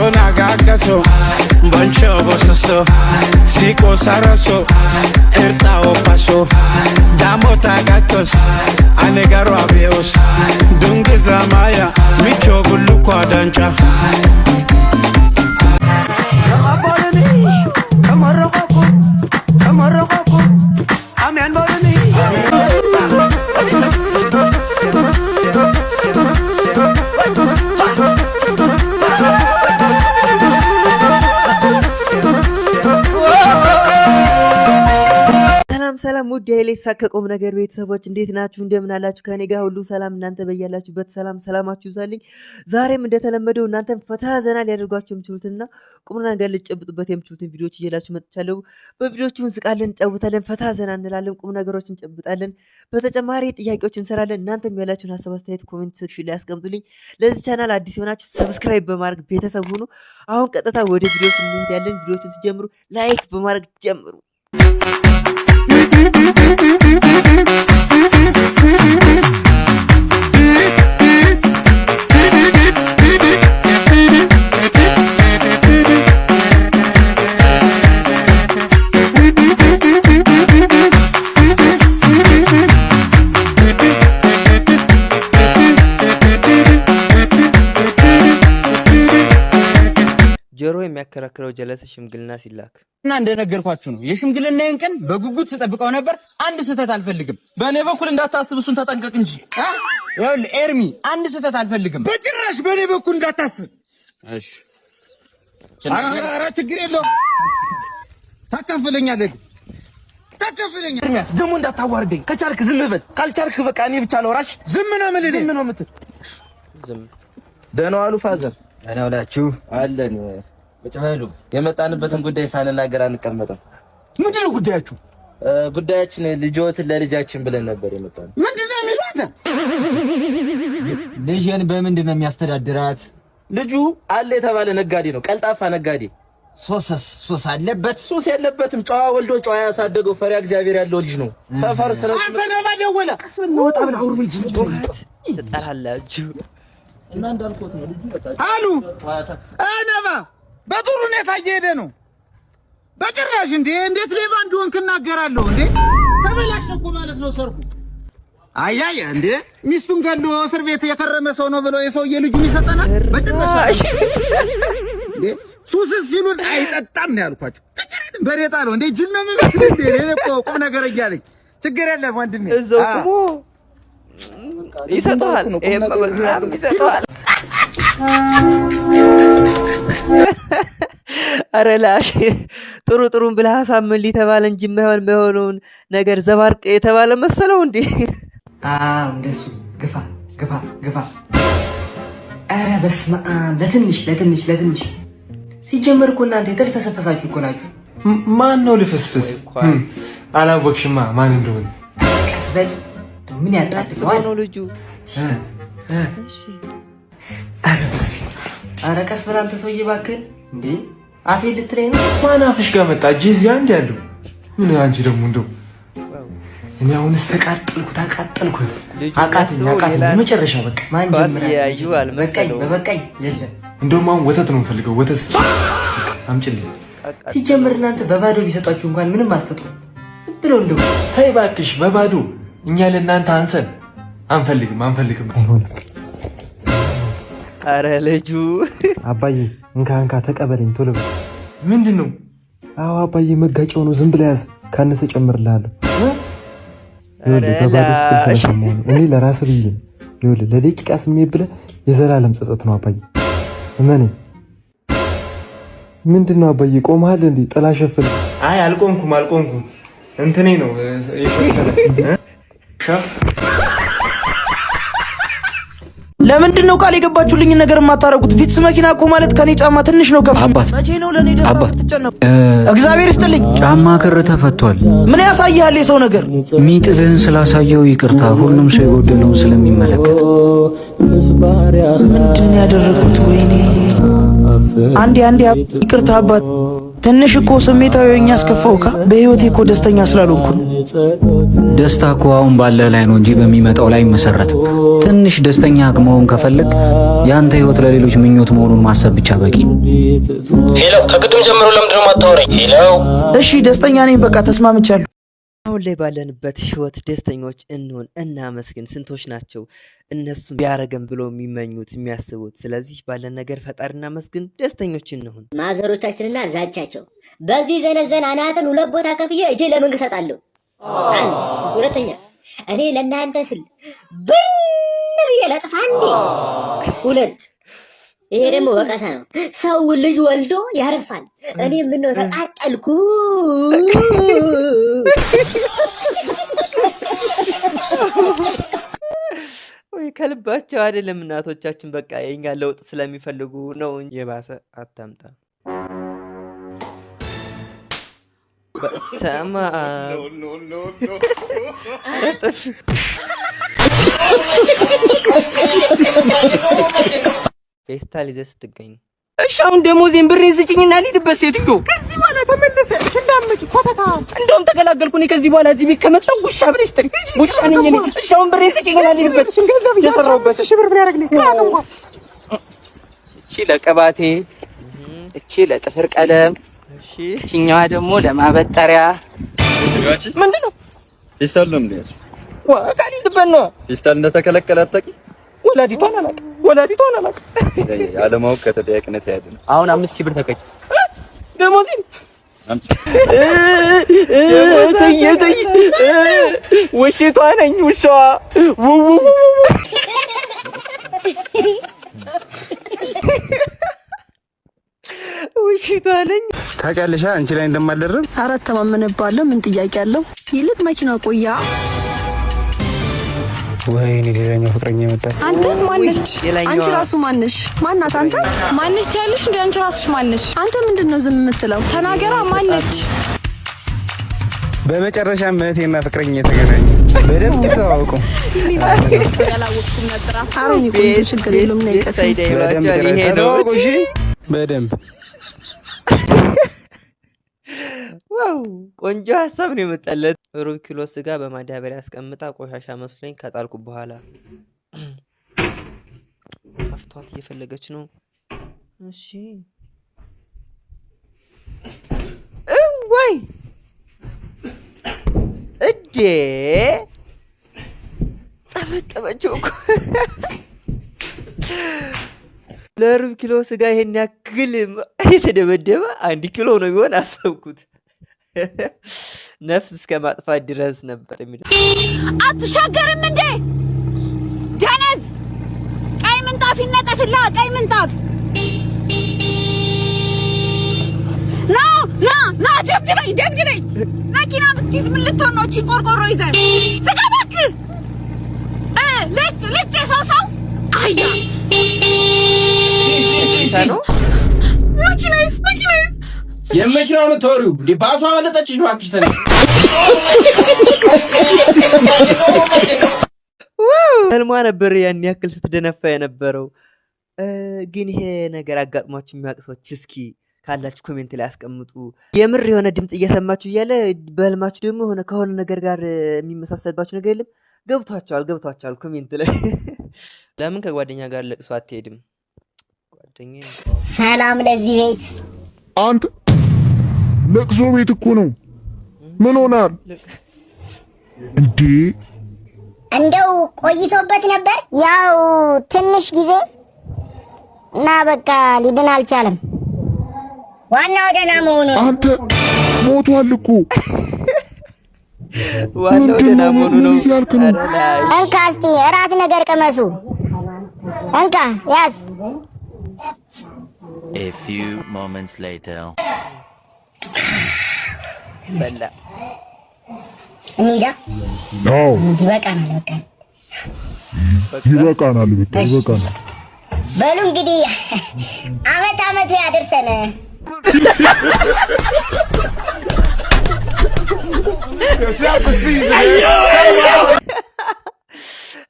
nagagaso boncho bososo siko saraso ertao paso damota gakos anegaro abeos dunge zamaya micho buluko adancha kamaroko amen bolani ሰላም ውድ የሌሳ ከቆም ነገር ቤተሰቦች እንዴት ናችሁ? እንደምን አላችሁ? ከኔ ጋር ሁሉ ሰላም፣ እናንተ በያላችሁበት ሰላማችሁ ይዛልኝ። ዛሬም እንደተለመደው እናንተን ፈታ ዘና ሊያደርጓችሁ የምችሉትና ቁም ነገር ልትጨብጡበት የምችሉትን ቪዲዮዎች ይዤላችሁ መጥቻለሁ። በቪዲዮቹ እንስቃለን፣ እንጫወታለን፣ ፈታ ዘና እንላለን፣ ቁም ነገሮችን እንጨብጣለን። በተጨማሪ ጥያቄዎች እንሰራለን። እናንተም ያላችሁን ሀሳብ አስተያየት ኮሜንት ሴክሽን ላይ አስቀምጡልኝ። ለዚህ ቻናል አዲስ የሆናችሁ ሰብስክራይብ በማድረግ ቤተሰብ ሁኑ። አሁን ቀጥታ ወደ ቪዲዮዎች እንሄዳለን። ቪዲዮዎችን ሲጀምሩ ላይክ በማድረግ ጀምሩ። ጆሮ የሚያከራክረው ጀለስ ሽምግልና ሲላክ እና እንደነገርኳችሁ ነው። የሽምግልናዬን ቀን በጉጉት ተጠብቀው ነበር። አንድ ስህተት አልፈልግም። በእኔ በኩል እንዳታስብ፣ እሱን ተጠንቀቅ እንጂ። ይኸውልህ ኤርሚ፣ አንድ ስህተት አልፈልግም በጭራሽ። በእኔ በኩል እንዳታስብ እሺ? ኧረ ችግር የለውም። ታካፍለኛለህ። ኤርሚያስ ደግሞ እንዳታዋርደኝ። ከቻልክ ዝም በል፣ ካልቻልክ በቃ እኔ ብቻ ላውራሽ። ዝም ነው የምልህ። ዝም ነው የምትል። ዝም ደህና ዋሉ ፋዘር። ደህና ዋላችሁ አለን። በጨበሉ የመጣንበትን ጉዳይ ሳንናገር አንቀመጥም። ምንድነው ጉዳያችሁ? ጉዳያችን ልጆትን ለልጃችን ብለን ነበር የመጣነው። ምንድነው የሚሉት? ልጅን በምንድነው የሚያስተዳድራት? ልጁ አለ የተባለ ነጋዴ ነው፣ ቀልጣፋ ነጋዴ። ሶስ አለበት? ሶስ የለበትም። ጨዋ ወልዶ ጨዋ ያሳደገው ፈሪያ እግዚአብሔር ያለው ልጅ ነው። ሰፈር ስለሱ አንተ ነው ባደወለ ቀስበል ነው ወጣ ብላ አውሩ እንጂ ትጠራላችሁ። እና እንዳልኩት ነው ልጁ በቃ አሉ አነባ በጥሩ ሁኔታ እየሄደ ነው። በጭራሽ እንዴት ሌባ እንደሆንክ እናገራለሁ እንዴ? ተበላሸ እኮ ማለት ነው ሰርኩ። አያያ ሚስቱን ገሎ እስር ቤት የከረመ ሰው ነው ብሎ የሰውዬ ልጁን ይሰጠናል? በጭራሽ ሱስ ሲሉን አይጠጣም ነው ያልኳቸው። በሬጣ ነው እንዴ? ጅል ነው የሚመስል እንዴ? እኔ እኮ ቁም ነገር እያለኝ ችግር የለም ወንድሜ። እዛው ቁሞ ይሰጣል። ይሄማ በጣም ይሰጣል። አረ ላሽ ጥሩን ብለህ አሳምን ሊተባለ እንጂ የማይሆነውን ነገር ዘባርቅ የተባለ መሰለው እንዴ? እንደሱ ግፋ። አረ በስመ አብ። ለትንሽ ሲጀመር እኮ እናንተ የተልፈሰፈሳችሁ እኮ ናችሁ። ማን ነው ልፍስፍስ? አላወቅሽማ ማን እንደሆነ። ቀስ በል። ምን ያጣጥመዋል ነው ልጁ? እሺ አረ ቀስ በል አንተ ሰውዬ እባክህ። እንዴ አፌ ልትለኝ ነው? ማን አፍሽ ጋር መጣ? እዚህ አንድ ያለው ምን? አንቺ ደግሞ እንደው እኔ አሁንስ ተቃጠልኩ። አቃተኝ መጨረሻ በቃ ማን ያዩ አልመሰለው። በበቃኝ የለም። እንደውም አሁን ወተት ነው የምፈልገው። ወተት አምጪልኝ። ሲጀምር እናንተ በባዶ ቢሰጧችሁ እንኳን ምንም አትፈጥሩም። ዝም ብለው እንደው ተይ እባክሽ በባዶ እኛ ለእናንተ አንሰን አንፈልግም። አይሆንም። አረ ልጁ አባዬ እንካ ተቀበለኝ ቶሎ። ምንድነው? አዎ አባዬ መጋጫው ነው። ዝም ብለህ ያዝ፣ ካነሰ ጨምርልሃለሁ። እኔ ለራስ ብዬ ይኸውልህ ለደቂቃ ስሜት ብለህ የዘላለም ጸጸት ነው አባዬ። እመኔ። ምንድነው አባዬ ቆመሃል እንዴ? ጥላ ሸፍን። አይ አልቆምኩም። እንትኔ ነው ለምንድነው ቃል የገባችሁልኝ ነገር የማታረጉት? ፊትስ መኪና እኮ ማለት ከኔ ጫማ ትንሽ ነው ከፍ። መቼ ነው ለኔ ደስታ ትጨነቁ? እግዚአብሔር ይስጥልኝ። ጫማ ክር ተፈቷል። ምን ያሳያል የሰው ነገር? ሚጥልህን ስላሳየው ይቅርታ። ሁሉም ሰው የጎደለውን ስለሚመለከት ምንድን ያደረኩት? ወይኔ አንዴ ይቅርታ አባት። ትንሽ እኮ ስሜታዊ ሆኜ አስከፋውካ። በህይወቴ እኮ ደስተኛ ስላልሆንኩ ነው። ደስታ እኮ አሁን ባለ ላይ ነው እንጂ በሚመጣው ላይ መሰረት። ትንሽ ደስተኛ መሆን ከፈለግ ያንተ ህይወት ለሌሎች ምኞት መሆኑን ማሰብ ብቻ በቂ ነው። ሄሎ፣ ከቅድም ጀምሮ ለምንድን ነው የማታወራኝ? ሄሎ። እሺ ደስተኛ ነኝ፣ በቃ ተስማምቻለሁ። አሁን ላይ ባለንበት ህይወት ደስተኞች እንሆን እናመስግን። ስንቶች ናቸው እነሱ ቢያረገን ብሎ የሚመኙት የሚያስቡት። ስለዚህ ባለን ነገር ፈጣሪ እናመስግን፣ ደስተኞች እንሆን። ማዘሮቻችንና ዛቻቸው በዚህ ዘነዘን አናትን 2 ቦታ ከፍዬ እጄ ለመንግስት እሰጣለሁ። አንድ ሁለተኛ እኔ ለእናንተ ስል ብር የለጥፋ እንዴ። 2 ይሄ ደግሞ ወቀሳ ነው። ሰው ልጅ ወልዶ ያርፋል። እኔ ምነው ተቃጠልኩ። ወይ ከልባቸው አይደለም እናቶቻችን፣ በቃ የኛ ለውጥ ስለሚፈልጉ ነው። የባሰ አታምጣ። በሰማ ረጥፍ ፌስታል ይዘህ ስትገኝ እሺ አሁን ደሞዜን ብሬን ስጭኝና ልሂድበት። ሴትዮ ከዚህ በኋላ ተመለሰ እንዳመጭ ኮተታ። እንደውም ተገላገልኩ። እኔ ከዚህ በኋላ እዚህ ቤት ከመጣሁ ጉሻ ብለሽ ጥሪ። ጉሻ ነኝ እኔ። እሺ አሁን ብሬን ስጭኝና ልሂድበት። ገንዘብ እየሰራሁበት እሺ ብር ያደርግልኝ ካለው እቺ ለቀባቴ፣ እቺ ለጥፍር ቀለም፣ እሺ እቺኛዋ ደግሞ ለማበጠሪያ። ምንድን ነው ፌስታል ነው እንዴ? ወቃሊ ዝበል ነው። ፌስታል እንደተከለከለ አታውቂ? ወላዲቷን አላውቅም። ያለማወቅ ከተጠያቂነት ያድን። አሁን 5000 ብር ተቀጭ። ደሞዜን ተይ ውሽቷ ነኝ ውሻዋ። ውሽቷ ነኝ። ታውቂያለሽ አንቺ ላይ እንደማልደርብ። ኧረ ተማመነባለሁ። ምን ጥያቄ አለው? ይልቅ መኪናው ቆያ። ወይኔ ሌላኛው ፍቅረኛ መጣ። አንተ ማነሽ? አንቺ ራሱ ማነሽ? ማናት አንተ? ማነሽ ያለሽ እንዴ? አንቺ ራስሽ ማነሽ? አንተ ምንድነው ዝም የምትለው? ተናገራ። ማነች? በመጨረሻ እህቴና ፍቅረኛ የተገናኙ በደንብ ተዋውቁ። ያላወቅኩም ነበር። አሁን ይቆይ ችግር የለም ነው ይሄ ነው በደንብ ዋው ቆንጆ ሀሳብ ነው የመጣለት። ሩብ ኪሎ ስጋ በማዳበሪያ አስቀምጣ ቆሻሻ መስሎኝ ከጣልኩ በኋላ ጠፍቷት እየፈለገች ነው። እሺ ወይ እዴ ጠበጠበችው እኮ። ለሩብ ኪሎ ስጋ ይሄን ያክል የተደበደበ 1 ኪሎ ነው ቢሆን አሰብኩት። ነፍስ እስከ ማጥፋት ድረስ ነበር የሚለው። አትሻገርም እንዴ ደነዝ? ቀይ ምንጣፍ ይነጠፍላ። ቀይ ምንጣፍ ና ደብድበኝ። መኪና ብትይዝ ምን ልትሆን ነው? እቺን ቆርቆሮ ይዘህ ስጋ እባክህ። ልጭ ሰው አያ ነው መኪናይስ የመኪናውን ተወሪው እንዴ ባሷ አመለጠች። እባክሽ ተነስ። ህልሟ ነበር ያን ያክል ስትደነፋ የነበረው። ግን ይሄ ነገር አጋጥሟችሁ የሚያውቅ ሰዎች እስኪ ካላችሁ ኮሜንት ላይ አስቀምጡ። የምር የሆነ ድምጽ እየሰማችሁ እያለ በህልማችሁ ደግሞ የሆነ ከሆነ ነገር ጋር የሚመሳሰልባችሁ ነገር የለም? ገብቷቸዋል ኮሜንት ላይ። ለምን ከጓደኛ ጋር ለቅሶ አትሄድም? ጓደኛ ሰላም ለዚህ ቤት። አንተ ለቅሶ ቤት እኮ ነው። ምን ሆናል እንዴ? እንደው ቆይቶበት ነበር ያው ትንሽ ጊዜ እና በቃ ሊድን አልቻለም። ዋናው ደህና መሆኑ ነው። አንተ ሞቷል እኮ። ዋናው ደህና መሆኑ ነው። እንካ እስቲ እራት ነገር ቅመሱ። እንካ ያዝ። A few moments later. በላ እንሂዳ። አዎ ይበቃናል። ይበቃናል። በሉ እንግዲህ አመት ያደርሰን።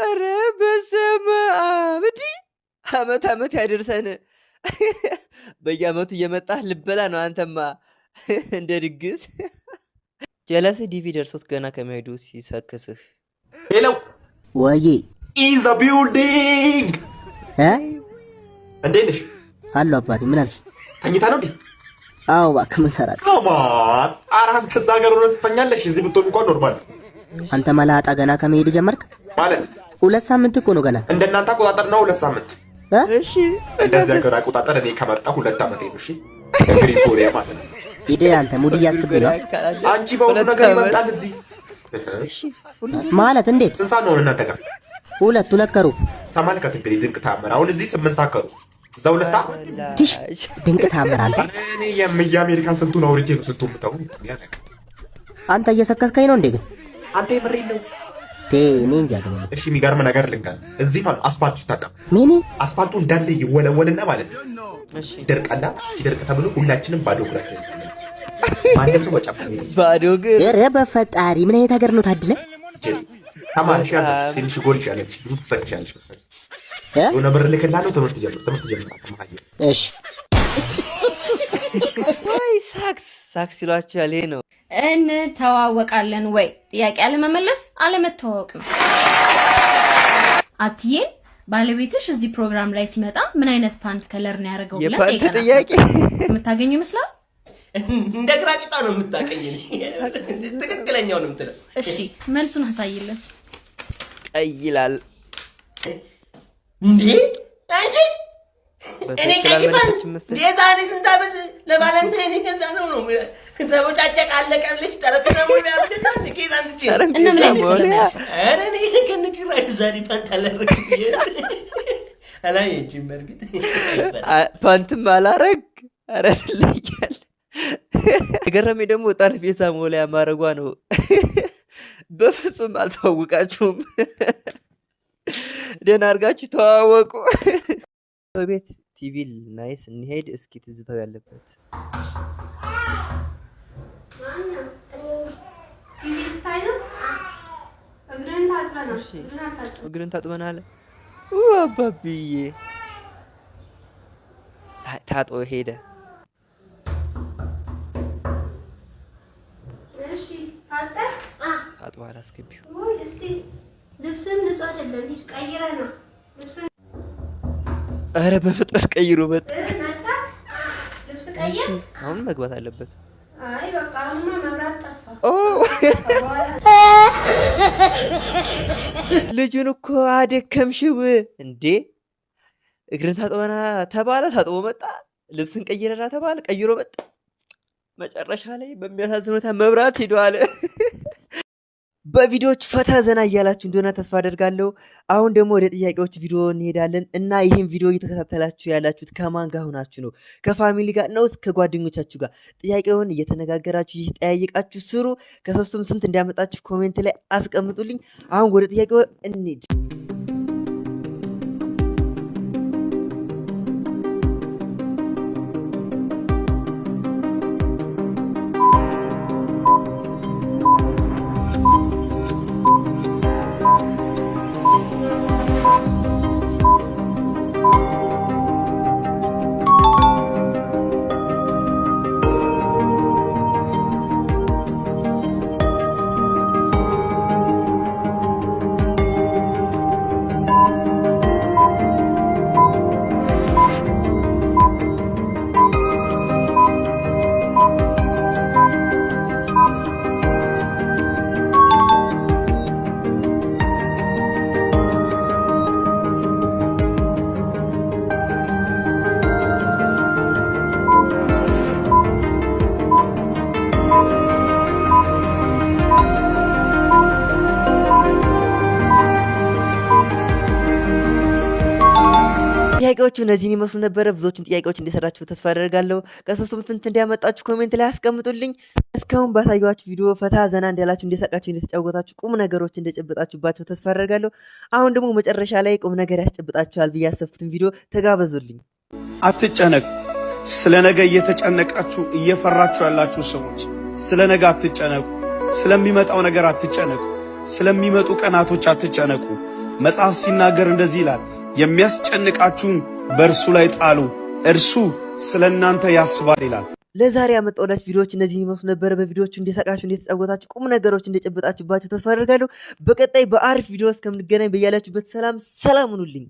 ኧረ በስመ አብ! አመት ያደርሰን። በየአመቱ እየመጣህ ልበላ ነው አንተማ እንደ ድግስ። ጀለስ ዲቪ ደርሶት ገና ከመሄዱ ሲሰክስህ ሄሎ ወይ ኢዝ አ ቢልዲንግ እንዴት ነሽ? አሎ አባቴ ምን አልሽ? ተኝታ ነው እንዴ? አዎ እባክህ ምን ሰራለህ? ከማን አራን ከዛ ጋር ሆነ ትተኛለሽ? እዚህ ብትሆን እንኳን ኖርማል። አንተ መላጣ ገና ከመሄድ ጀመርክ ማለት 2 ሳምንት እኮ ነው ገና። እንደናንተ አቆጣጠር ነው 2 ሳምንት። እሺ እንደዚህ ሀገር አቆጣጠር እኔ ከመጣ 2 ዓመት ነው። እሺ ግሪጎሪያ ማለት ነው። ሂድ አንተ ሙድ እያስክብኝ ነው። አንቺ በሁሉ ነገር ይመጣል እዚህ። እሺ ማለት እንዴት? ስንት ሰዓት ነው እናንተ ጋር? 2 ነከሩ። ተመልከት እንግዲህ ድንቅ ታምር። አሁን እዚህ 8 ሰዓት ከሩ እዛው ለታ ትሽ ድንቅ ታምር አንተ። እኔ የአሜሪካን ስንቱን አውርጄ ነው ስንቱን ምታው ያለቀ። አንተ እየሰከስከኝ ነው እንዴ? ግን አንተ የምሬን ነው። እኔ እንጃ ግን። እሺ የሚገርም ነገር ልንገር። እዚህ ማለት አስፋልቱ ይታጠብ። ምን አስፋልቱ እንዳለ ይወለወልና ማለት ነው። እሺ ደርቃላ እስኪ ደርቅ ተብሎ ሁላችንም ባዶ እግራችን ማንም ሰው ወጫፍ ባዶ እግር። ኧረ በፈጣሪ ምን አይነት ሀገር ነው ታድለ? ተማርሽ ትንሽ ጎል ይቻለች ብዙ ትሰክቻለሽ መሰለኝ። የሆነ ብር ልክላለሁ። ትምህርት ጀምር ተማሪ። እሺ ወይ ሳክስ ይሏችኋል። ይሄ ነው እንተዋወቃለን ወይ? ጥያቄ አለመመለስ አለመተዋወቅ ነው። አትዬን ባለቤትሽ እዚህ ፕሮግራም ላይ ሲመጣ ምን አይነት ፓንት ከለር ነው ያደረገው ብለን የፓንት ጥያቄ የምታገኙ ይመስላል? እንደ ግራቂጣ ነው የምታቀኝ። ትክክለኛው ነው የምትለው። እሺ መልሱን አሳይልን። ቀይ ይላል እንዴ? አንቺ እኔ ቀይ ፓንት የዛሬ ስንት ዓመት ለቫለንታይን ገዛ ነው ተቦጫጨቅ አለቀ ብለሽ ጠረጥረ ሞላ ያብደታ ከዛን ትጭ እና ምን አይነት አረ እኔ ከነጭራሽ ዛሬ ፓንት አላረግ አላየችም። በርግጥ ፓንትም አላረግ አረ ለያል ገረሜ ደግሞ ጠረጴዛ ሞላ ማረጓ ነው። በፍጹም አልተዋወቃችሁም። ደህና አድርጋችሁ ተዋወቁ። ቤት ቲቪ ናይስ እንሄድ እስኪ ትዝታው ያለበት እግርን ታጥበናል። አባብዬ ታጥቦ ሄደ። ታጥቦ አላስገቢው። ልብስም ንጹህ አይደለም። ሂድ ቀይረህ ነው ልብስ። አረ በፍጥነት ቀይሩ። መጣ ልብስ ቀይር። አሁን መግባት አለበት። አይ በቃ አሁንማ መብራት ጠፋ። ልጁን እኮ አደከምሽው እንዴ! እግርን ታጥበና ተባለ፣ ታጥቦ መጣ። ልብስን ቀይረና ተባለ፣ ቀይሮ መጣ። መጨረሻ ላይ በሚያሳዝን ሁኔታ መብራት ሄዷል። በቪዲዮዎች ፈታ ዘና እያላችሁ እንደሆነ ተስፋ አደርጋለሁ። አሁን ደግሞ ወደ ጥያቄዎች ቪዲዮ እንሄዳለን እና ይህን ቪዲዮ እየተከታተላችሁ ያላችሁት ከማን ጋር ሆናችሁ ነው? ከፋሚሊ ጋር ነው? ከጓደኞቻችሁ ጋር? ጥያቄውን እየተነጋገራችሁ እየተጠያየቃችሁ ስሩ። ከሶስቱም ስንት እንዲያመጣችሁ ኮሜንት ላይ አስቀምጡልኝ። አሁን ወደ ጥያቄው እንሂድ። ጥያቄዎቹ እነዚህን ይመስሉ ነበረ። ብዙዎችን ጥያቄዎች እንደሰራችሁ ተስፋ አደርጋለሁ። ከሶስቱም ስንት እንዲያመጣችሁ ኮሜንት ላይ አስቀምጡልኝ። እስካሁን ባሳየኋችሁ ቪዲዮ ፈታ ዘና እንዳላችሁ፣ እንደሳቃችሁ፣ እንደተጫወታችሁ፣ ቁም ነገሮች እንደጨበጣችሁባቸው ተስፋ አደርጋለሁ። አሁን ደግሞ መጨረሻ ላይ ቁም ነገር ያስጨብጣችኋል ብዬ ያሰብኩትን ቪዲዮ ተጋበዙልኝ። አትጨነቁ። ስለ ነገ እየተጨነቃችሁ እየፈራችሁ ያላችሁ ሰዎች ስለ ነገ አትጨነቁ። ስለሚመጣው ነገር አትጨነቁ። ስለሚመጡ ቀናቶች አትጨነቁ። መጽሐፍ ሲናገር እንደዚህ ይላል፣ የሚያስጨንቃችሁን በእርሱ ላይ ጣሉ፣ እርሱ ስለ እናንተ ያስባል ይላል። ለዛሬ ያመጣሁላችሁ ቪዲዮዎች እነዚህን ይመስሉ ነበር። በቪዲዮዎቹ እንደሳቃችሁ እንደተጫወታችሁ ቁም ነገሮች እንደጨበጣችሁባችሁ ተስፋ አደርጋለሁ። በቀጣይ በአሪፍ ቪዲዮ እስከምንገናኝ በያላችሁበት ሰላም ሁኑልኝ።